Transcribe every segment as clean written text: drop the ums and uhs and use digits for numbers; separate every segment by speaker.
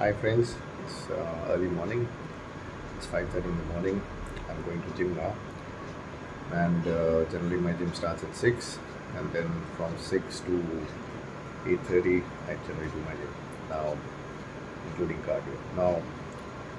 Speaker 1: Hi friends, it's early morning. It's 5:30 in the morning. I'm going to gym now, and generally my gym starts at 6, and then from 6 to 8:30 I generally do my gym now, including cardio. Now,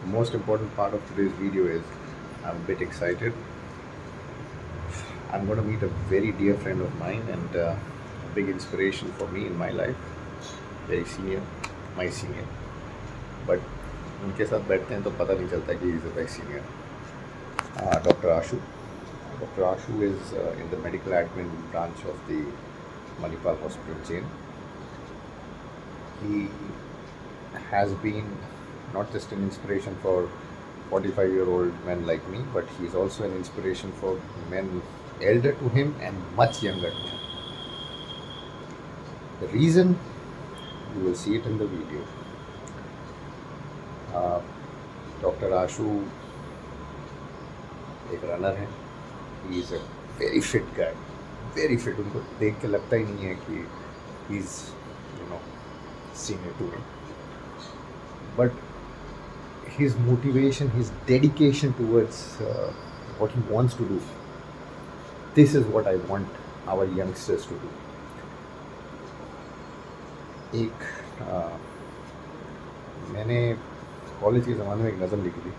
Speaker 1: the most important part of today's video is I'm a bit excited. I'm going to meet a very dear friend of mine and a big inspiration for me in my life. Very senior, my senior. But उनके साथ बैठते हैं तो पता नहीं चलता कि is a very senior doctor Ashu. Dr. Ashu is in the medical admin branch of the Manipal hospital chain. He has been not just an inspiration for 45-year-old men like me, but he is also an inspiration for men elder to him and much younger to him. The reason, you will see it in the video. Doctor Ashu एक runner है. He is a very fit guy, very fit. उनको देख के लगता ही नहीं है कि he is senior to me. But his motivation, his dedication towards what he wants to do, this is what I want our youngsters to do. एक मैंने कॉलेज के ज़माने में एक नज़म लिखी थी.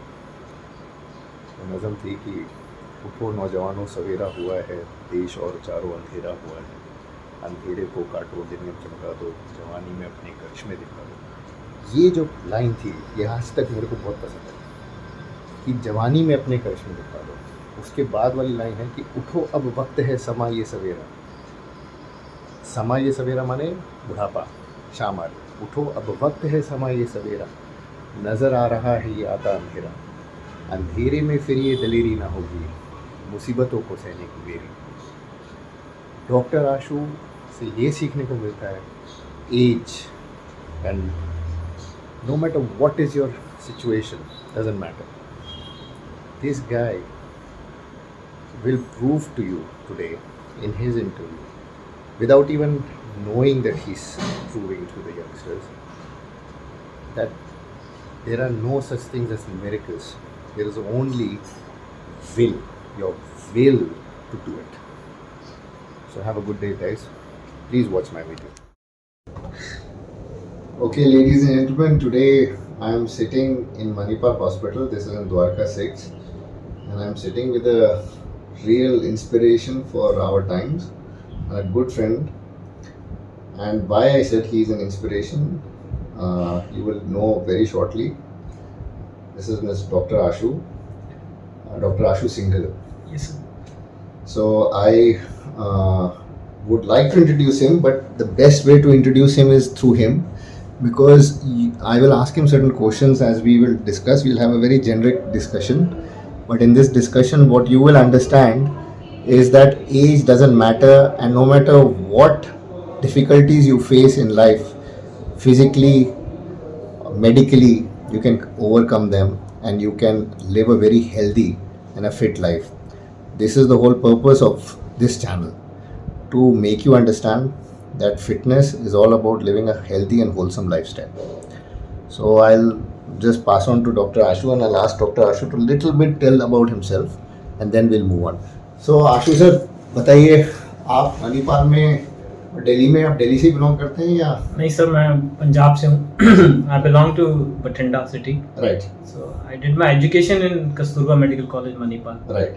Speaker 1: वो नज़म थी कि उठो नौजवानों सवेरा हुआ है, देश और चारों अंधेरा हुआ है, अंधेरे को काटो दिन में चमका दो, जवानी में अपने करिश्मे दिखा दो. ये जो लाइन थी ये आज तक मेरे को बहुत पसंद है कि जवानी में अपने करिश्मे दिखा दो. उसके बाद वाली लाइन है कि उठो अब वक्त है समा ये सवेरा. समा ये सवेरा माने बुढ़ापा, शाम आ रही. उठो अब वक्त है समा ये सवेरा, नज़र आ रहा है ये आता अंधेरा, अंधेरे में फिर ये दलेरी ना होगी, मुसीबतों को सहने की बेरी. डॉक्टर आशू से ये सीखने को मिलता है age and no matter what is your situation, doesn't matter. This guy will prove to you today in his interview, without even knowing that he's proving to the youngsters that there are no such things as miracles. There is only will, your will to do it. So have a good day, guys. Please watch my video. Okay, ladies and gentlemen, today I am sitting in Manipal Hospital. This is in Dwarka 6, and I am sitting with a real inspiration for our times, a good friend. And why I said he is an inspiration, you will know very shortly. This is Ms. Dr. Ashu, Dr. Ashu Singhal.
Speaker 2: Yes, sir.
Speaker 1: So I would like to introduce him, but the best way to introduce him is through him, because I will ask him certain questions as we will discuss. We'll have a very generic discussion, but in this discussion what you will understand is that age doesn't matter, and no matter what difficulties you face in life, physically, medically, you can overcome them and you can live a very healthy and a fit life. This is the whole purpose of this channel, to make you understand that fitness is all about living a healthy and wholesome lifestyle. So I'll just pass on to Dr. Ashu, and I'll ask Dr. Ashu to little bit tell about himself, and then we'll move on. So Ashu sir, बताइए आप मणिपाल में, दिल्ली में, आप दिल्ली से belong करते हैं या?
Speaker 2: नहीं सर, मैं पंजाब से हूँ. I belong to Bathinda city.
Speaker 1: Right.
Speaker 2: So I did my education in Kasturba Medical College, Manipal.
Speaker 1: Right.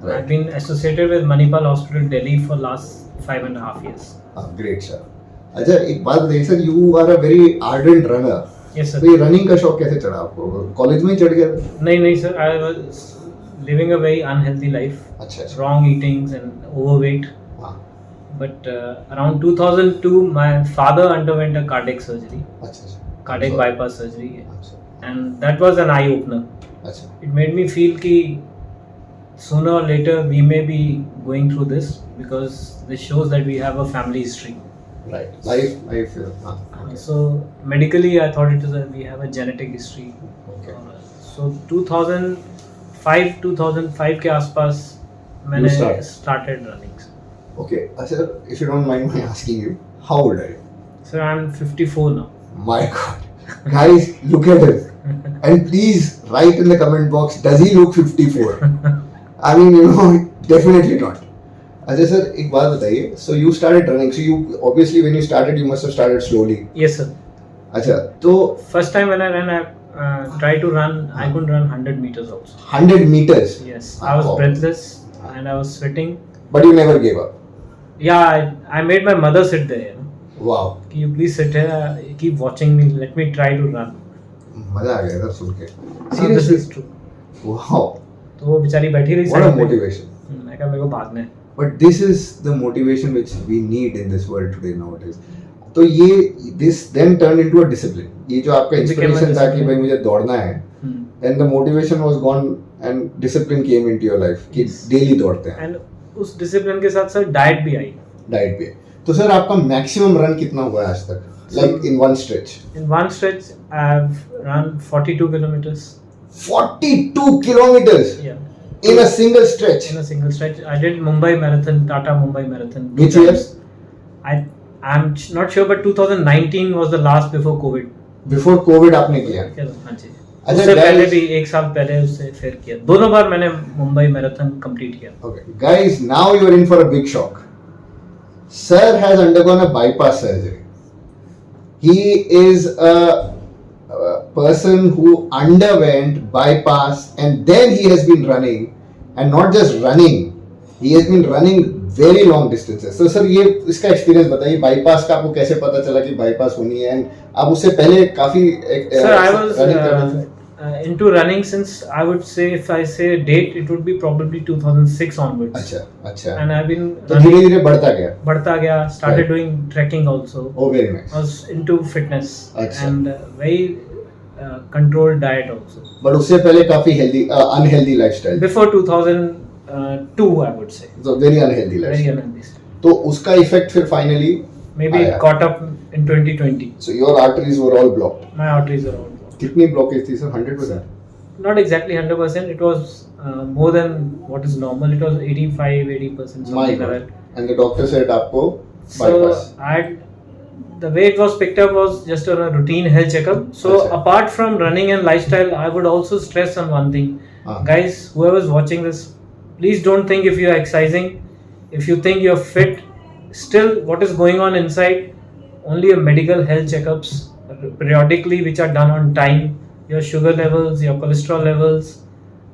Speaker 1: Right.
Speaker 2: I've been associated with Manipal Hospital, Delhi for last 5.5 years.
Speaker 1: Great sir. अच्छा एक बात बताइए sir, you are a very ardent runner.
Speaker 2: Yes sir.
Speaker 1: तो ये running का शौक कैसे चढ़ा आपको? कॉलेज में ही चढ़ गया?
Speaker 2: नहीं sir, I was living a very unhealthy life.
Speaker 1: अच्छा.
Speaker 2: Wrong eatings and overweight.
Speaker 1: हाँ.
Speaker 2: But around 2002, my father underwent a cardiac surgery.
Speaker 1: अच्छा.
Speaker 2: Cardiac bypass surgery.
Speaker 1: अच्छा.
Speaker 2: And that was an eye opener.
Speaker 1: अच्छा.
Speaker 2: It made me feel कि sooner or later we may be going through this, because this shows that we have a family history.
Speaker 1: Right. Life. Okay.
Speaker 2: So medically, I thought it was we have a genetic history.
Speaker 1: Okay.
Speaker 2: So 2005 के आसपास मैंने started running.
Speaker 1: Okay, sir, if you don't mind my asking you, how old are you?
Speaker 2: Sir, I'm 54 now.
Speaker 1: My God. Guys, look at him. And please write in the comment box, does he look 54? I mean, definitely not. Ajay sir, एक बात बताइए. So you started running. So you obviously when you started, you must have started slowly.
Speaker 2: Yes, sir.
Speaker 1: अच्छा, तो
Speaker 2: First time when I ran, I tried to run. I couldn't run 100 meters also.
Speaker 1: 100 meters.
Speaker 2: Yes, I was breathless and I was sweating.
Speaker 1: But you never gave up.
Speaker 2: Yeah, I made my mother sit there.
Speaker 1: Wow.
Speaker 2: Can you please sit here? Keep watching me. Let me try to run.
Speaker 1: मजा आ गया इधर सुन के.
Speaker 2: So this is true.
Speaker 1: Wow.
Speaker 2: तो वो बेचारी बैठी रही
Speaker 1: What a
Speaker 2: side पे.
Speaker 1: motivation.
Speaker 2: मैं कहा मेरे को भागना है.
Speaker 1: But this is the motivation which we need in this world today nowadays. तो ये this then turned into a discipline. ये जो आपका
Speaker 2: It became a
Speaker 1: inspiration था कि
Speaker 2: discipline.
Speaker 1: भाई मुझे दौड़ना है, then the motivation was gone and discipline came into your life कि daily दौड़ते हैं.
Speaker 2: And उस discipline के साथ साथ diet भी आई.
Speaker 1: Diet पे. तो सर आपका maximum run कितना हुआ है आज तक? Like in one stretch.
Speaker 2: In one stretch, I've run 42 kilometers.
Speaker 1: 42 kilometers
Speaker 2: Yeah.
Speaker 1: in a single stretch.
Speaker 2: In a single stretch. I did Mumbai Marathon, Tata Mumbai Marathon.
Speaker 1: Which years?
Speaker 2: I'm not sure, but 2019 was the last before COVID.
Speaker 1: Before COVID आपने किया.
Speaker 2: हाँ जी.
Speaker 1: अच्छा,
Speaker 2: उससे पहले
Speaker 1: guys-
Speaker 2: भी एक साल पहले उससे फिर किया. दोनों बार मैंने मुंबई मैराथन कंप्लीट किया.
Speaker 1: Okay, guys, now you are in for a big shock. Sir has undergone a bypass surgery. He is a person who underwent bypass and then he has been running, and not just running, he has been running very long distances. So sir, ये इसका experience बताइए, bypass का आपको कैसे पता चला कि bypass होनी है, and आप उससे पहले काफी
Speaker 2: Sir, I was
Speaker 1: running कर रहे थे.
Speaker 2: into running since, I would say, if I say a date, it would be probably 2006 onwards.
Speaker 1: अच्छा अच्छा.
Speaker 2: And I've been
Speaker 1: तो धीरे
Speaker 2: running,
Speaker 1: धीरे बढ़ता गया.
Speaker 2: बढ़ता गया, started
Speaker 1: Right.
Speaker 2: doing trekking also.
Speaker 1: Oh, very nice.
Speaker 2: I was into fitness
Speaker 1: अच्छा.
Speaker 2: and very controlled diet also.
Speaker 1: But उससे पहले काफी healthy, unhealthy lifestyle.
Speaker 2: Before 2002, I would say.
Speaker 1: So very unhealthy
Speaker 2: Very
Speaker 1: lifestyle.
Speaker 2: unhealthy.
Speaker 1: तो उसका effect फिर finally
Speaker 2: Maybe
Speaker 1: आया.
Speaker 2: it caught up in 2020.
Speaker 1: So your arteries were all blocked.
Speaker 2: My arteries are all blocked.
Speaker 1: कितनी blockage थी sir? 100%.
Speaker 2: Not exactly 100%. It was more than what is normal. It was 85-80%.
Speaker 1: My
Speaker 2: Something like
Speaker 1: God.
Speaker 2: that.
Speaker 1: And the doctor said आपको
Speaker 2: So
Speaker 1: bypass.
Speaker 2: the way it was picked up was just a routine health checkup. So
Speaker 1: Achha.
Speaker 2: apart from running and lifestyle, I would also stress on one thing.
Speaker 1: हाँ.
Speaker 2: Guys, whoever's watching this, please don't think if you're exercising, if you think you're fit, still what is going on inside, only a medical health checkups periodically which are done on time. Your sugar levels, your cholesterol levels,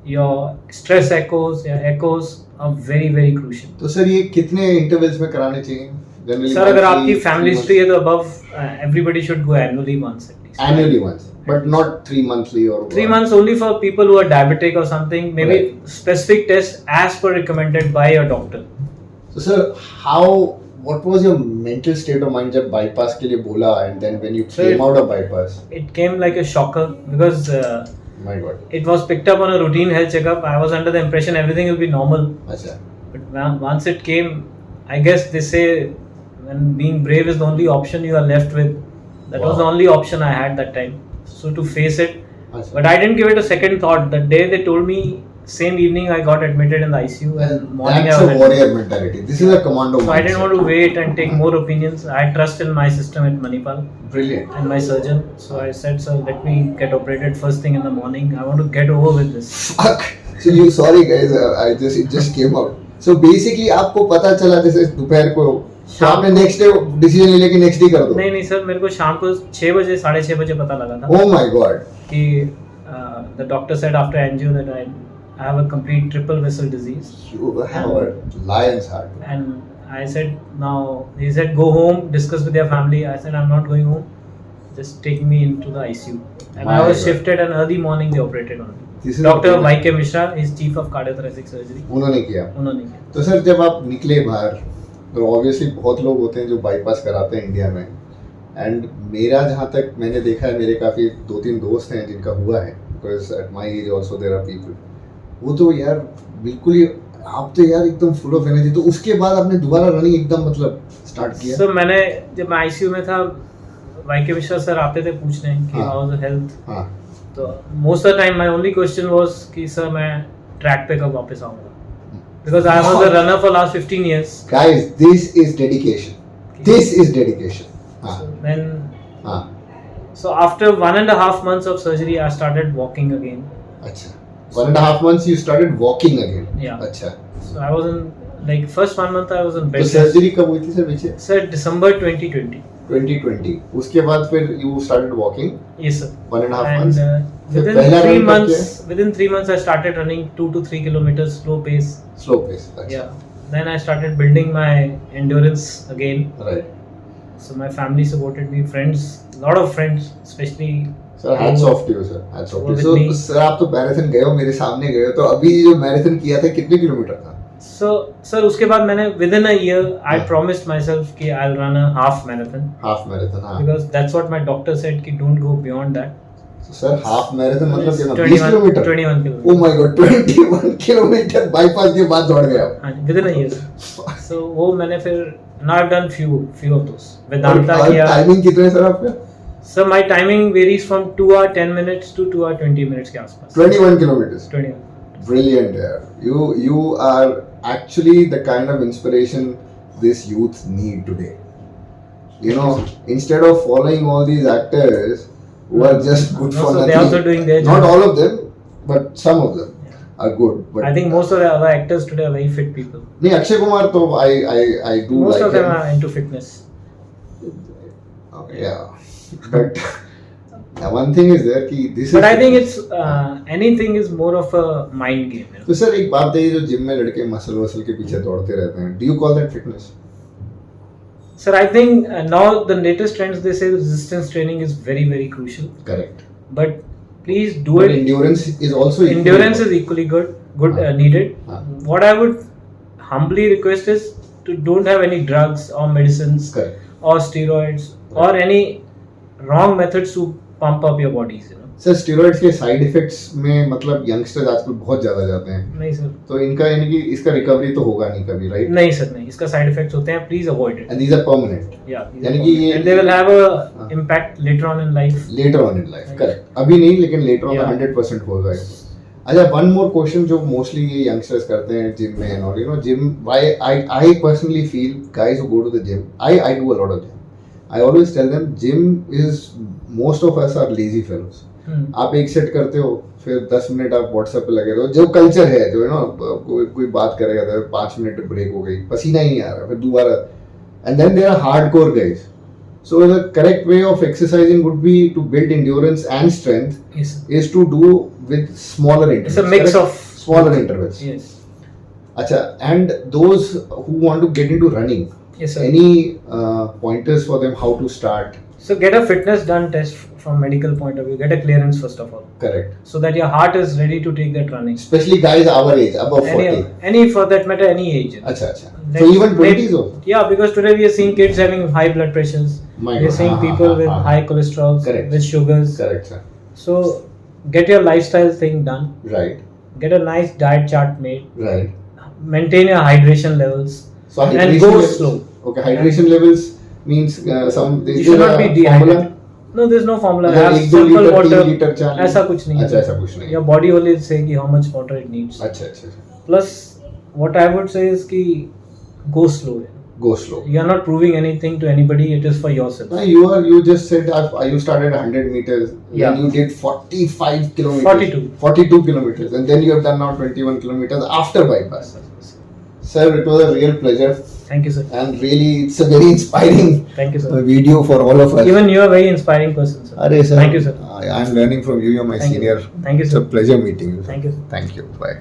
Speaker 2: your stress echoes, your echoes are very very crucial.
Speaker 1: तो sir ये कितने intervals में कराने चाहिए? Generally
Speaker 2: sir अगर
Speaker 1: monthly,
Speaker 2: आपकी family
Speaker 1: 3
Speaker 2: history है तो above everybody should go annually once at least.
Speaker 1: annually once, but not 3 monthly or
Speaker 2: 3 months only for people who are diabetic or something. Maybe
Speaker 1: Right.
Speaker 2: specific tests as per recommended by your doctor.
Speaker 1: So sir, what was your mental state of mind जब bypass के लिए बोला, and then when you
Speaker 2: Sir,
Speaker 1: came out of bypass?
Speaker 2: It came like a shocker because
Speaker 1: My God.
Speaker 2: it was picked up on a routine health checkup. I was under the impression everything will be normal.
Speaker 1: अच्छा.
Speaker 2: But once it came, I guess they say when being brave is the only option you are left with. That was
Speaker 1: Wow.
Speaker 2: the only option I had that time. So to face it.
Speaker 1: अच्छा.
Speaker 2: But I didn't give it a second thought. The day they told me, same evening I got admitted in the ICU and morning
Speaker 1: That's
Speaker 2: I
Speaker 1: a
Speaker 2: was
Speaker 1: warrior mentality. This is a commando
Speaker 2: So I didn't want
Speaker 1: mindset.
Speaker 2: to wait and take more opinions. I had trust in my system at Manipal
Speaker 1: Brilliant.
Speaker 2: and my surgeon. So I said, sir, let me get operated first thing in the morning. I want to get over with this.
Speaker 1: Fuck. So you sorry guys, it just came out. So basically आपको पता चला जैसे दोपहर को, तो आपने next day decision ले लिया कि नेक्स्ट डे कर दो.
Speaker 2: नहीं नहीं सर, मेरे को शाम को 6 बजे 6:30 बजे पता लगा था
Speaker 1: Oh my God.
Speaker 2: कि the doctor said after angio that I have a complete triple vessel disease.
Speaker 1: You have a lion's heart.
Speaker 2: And I said, now he said go home, discuss with your family. I said I'm not going home, just take me into the ICU. And
Speaker 1: My
Speaker 2: I was
Speaker 1: God.
Speaker 2: shifted and early morning they operated on me.
Speaker 1: This is
Speaker 2: Dr.
Speaker 1: a-
Speaker 2: YK Mishra is chief of cardiothoracic surgery.
Speaker 1: उन्होंने किया.
Speaker 2: उन्होंने किया.
Speaker 1: तो sir जब आप निकले बाहर, तो ऑब्वियसली बहुत लोग होते हैं जो बाईपास कराते हैं इंडिया में, एंड मेरा जहाँ तक मैंने देखा है, मेरे काफ़ी 2-3 दोस्त हैं जिनका हुआ है, because at my age also there are people, वो तो यार बिल्कुल ही, आप तो यार एकदम फुल ऑफ एनर्जी. तो उसके बाद आपने दोबारा रनिंग एकदम मतलब स्टार्ट किया?
Speaker 2: सर मैंने जब मैं ICU में था, YK Mishra सर आते थे पूछने कि
Speaker 1: हाँ.
Speaker 2: How is the health.
Speaker 1: हाँ.
Speaker 2: तो most of the time my only question was कि सर मैं ट्रैक पे कब वापस आऊंगा, because I was a runner for last 15 years.
Speaker 1: Guys, this is dedication. This is dedication. हाँ.
Speaker 2: Then
Speaker 1: हाँ.
Speaker 2: So after 1.5 months of surgery, I started walking again.
Speaker 1: अच्छा 1.5 months you started walking again.
Speaker 2: Yeah.
Speaker 1: अच्छा
Speaker 2: So I was in, like, first 1 month I was in
Speaker 1: तो
Speaker 2: bed rest.
Speaker 1: Surgery कब हुई थी sir पीछे?
Speaker 2: Sir, December 2020.
Speaker 1: 2020 उसके बाद फिर you started walking
Speaker 2: Yes, sir.
Speaker 1: 1.5
Speaker 2: And
Speaker 1: months. फिर
Speaker 2: within
Speaker 1: पहला
Speaker 2: 3
Speaker 1: run कब
Speaker 2: months, within 3 months, I started running 2 to 3 kilometers slow pace.
Speaker 1: किया? Slow pace. अच्छा.
Speaker 2: Yeah. Then I started building my endurance again.
Speaker 1: Right.
Speaker 2: So my family supported me, friends, lot of friends, especially.
Speaker 1: Sir hats off to you sir, hats off to
Speaker 2: With
Speaker 1: you.
Speaker 2: me.
Speaker 1: So sir आप तो marathon गए हो, मेरे सामने गए हो, तो अभी जो मैराथन किया था कितने किलोमीटर था?
Speaker 2: So sir, उसके बाद मैंने within a year I
Speaker 1: हाँ.
Speaker 2: promised myself कि I'll run a half marathon
Speaker 1: half marathon. हाँ
Speaker 2: because that's what my doctor said कि don't go beyond that.
Speaker 1: Sir half marathon मतलब
Speaker 2: It's
Speaker 1: कितना? 20 kilometre.
Speaker 2: 21
Speaker 1: oh
Speaker 2: kilometers.
Speaker 1: My god 21 kilometre bypass के बाद दौड़ गए आप.
Speaker 2: हाँ, within a year. So वो मैंने फिर now I've done few of those. Vedanta किया.
Speaker 1: टाइमिंग कितने है सर आपका?
Speaker 2: So my timing varies from 2 hour 10 minutes to 2 hour 20 minutes के आसपास.
Speaker 1: 21 kilometers.
Speaker 2: 21.
Speaker 1: Brilliant, yeah. You are actually the kind of inspiration this youth need today. You know, instead of following all these actors who are just good
Speaker 2: No,
Speaker 1: for
Speaker 2: so
Speaker 1: nothing.
Speaker 2: they're also doing their
Speaker 1: Not
Speaker 2: job.
Speaker 1: all of them, but some of them are good. But
Speaker 2: I think most of the other actors today are very fit people.
Speaker 1: नहीं, अक्षय कुमार तो I do
Speaker 2: Most
Speaker 1: like
Speaker 2: of them
Speaker 1: him.
Speaker 2: are into fitness.
Speaker 1: Yeah, but one thing is there कि this
Speaker 2: But
Speaker 1: is.
Speaker 2: I think it's anything is more of a mind game. You know?
Speaker 1: तो sir एक बात है, ये जो gym में लड़के muscle वसल के पीछे दौड़ते रहते हैं, do you call that fitness?
Speaker 2: Sir, I think now the latest trends, they say resistance training is very crucial.
Speaker 1: Correct.
Speaker 2: But please do
Speaker 1: But
Speaker 2: it.
Speaker 1: endurance is also equally
Speaker 2: Endurance is
Speaker 1: important.
Speaker 2: equally good,
Speaker 1: हाँ.
Speaker 2: needed.
Speaker 1: हाँ.
Speaker 2: What I would humbly request is to don't have any drugs or medicines
Speaker 1: Correct.
Speaker 2: or steroids or any wrong methods to pump up your bodies. You know.
Speaker 1: Sir steroids के side effects में मतलब youngsters आजकल बहुत ज्यादा जाते हैं,
Speaker 2: नहीं sir.
Speaker 1: तो इनका यानी कि इसका रिकवरी तो होगा नहीं कभी, राइट?
Speaker 2: नहीं सर, नहीं. इसका साइड इफेक्ट्स होते हैं. Please avoid it.
Speaker 1: And these are permanent.
Speaker 2: Yeah. these are
Speaker 1: यानी कि
Speaker 2: permanent.
Speaker 1: ये
Speaker 2: And they will have
Speaker 1: हाँ.
Speaker 2: a impact later on in life.
Speaker 1: Later on in life.
Speaker 2: Right.
Speaker 1: Correct. अभी नहीं, लेकिन लेटर ऑन
Speaker 2: Yeah.
Speaker 1: 100% होगा. अच्छा, वन मोर क्वेश्चन जो मोस्टली ये यंगस्टर्स करते हैं जिम में, और you know gym, why I personally feel guys who go to the gym, I do a lot of gym. I always tell them gym is, most of us are lazy fellows. आप एक set करते हो, फिर 10 minute आप WhatsApp पे लगे रहो, जो कल्चर है, जो है ना, कोई बात करेगा तो 5 मिनट ब्रेक हो गई, पसीना ही नहीं आ रहा, फिर दोबारा, and then there are hardcore guys. So the correct way of exercising would be to build endurance and strength
Speaker 2: Yes.
Speaker 1: is to do with smaller intervals.
Speaker 2: It's a mix
Speaker 1: correct?
Speaker 2: of
Speaker 1: smaller intervals.
Speaker 2: Yes.
Speaker 1: Acha, and those who want to get into running,
Speaker 2: Yes, sir.
Speaker 1: any pointers for them how to start?
Speaker 2: So get a fitness done test from medical point of view. Get a clearance first of all,
Speaker 1: Correct.
Speaker 2: so that your heart is ready to take that running.
Speaker 1: Especially guys our age, above 40.
Speaker 2: Any for that matter, any age.
Speaker 1: Acha, acha.
Speaker 2: Like,
Speaker 1: So even 20s also.
Speaker 2: Yeah, because today we are seeing kids having high blood pressures.
Speaker 1: My
Speaker 2: We are
Speaker 1: God.
Speaker 2: seeing
Speaker 1: हाँ,
Speaker 2: people
Speaker 1: हाँ,
Speaker 2: with
Speaker 1: हाँ.
Speaker 2: high cholesterol,
Speaker 1: Correct.
Speaker 2: with sugars.
Speaker 1: Correct, sir.
Speaker 2: So get your lifestyle thing done.
Speaker 1: Right.
Speaker 2: Get a nice diet chart made.
Speaker 1: Right.
Speaker 2: Maintain your hydration levels.
Speaker 1: So
Speaker 2: And
Speaker 1: hydration
Speaker 2: go
Speaker 1: levels.
Speaker 2: slow.
Speaker 1: Okay, hydration levels means some.
Speaker 2: You should not be dehydrated. No, there's no formula.
Speaker 1: मतलब
Speaker 2: Have
Speaker 1: 1-2
Speaker 2: simple
Speaker 1: litre,
Speaker 2: water.
Speaker 1: 3 litre, 4
Speaker 2: ऐसा कुछ नहीं है.
Speaker 1: अच्छा, ऐसा कुछ नहीं.
Speaker 2: Your body only say कि how much water it needs.
Speaker 1: अच्छा, अच्छा, अच्छा.
Speaker 2: Plus, what I would say is कि go slow.
Speaker 1: Go slow.
Speaker 2: You are not proving anything to anybody. It is for yourself.
Speaker 1: No, you just said you started 100 meters.
Speaker 2: Yeah.
Speaker 1: Then you did 45 kilometers.
Speaker 2: 42.
Speaker 1: 42 kilometers, and then you have done now 21 kilometers after bypass. Sir, it was a real pleasure,
Speaker 2: Thank you, sir.
Speaker 1: and really it's a very inspiring
Speaker 2: Thank you, sir.
Speaker 1: video for all of us.
Speaker 2: Even you are a very inspiring person, sir.
Speaker 1: Arey, sir.
Speaker 2: Thank you, sir.
Speaker 1: I'm learning from you. You're my
Speaker 2: Thank you.
Speaker 1: senior.
Speaker 2: Thank you,
Speaker 1: It's a
Speaker 2: sir.
Speaker 1: pleasure meeting you. Sir.
Speaker 2: Thank you, sir.
Speaker 1: Thank you. Bye.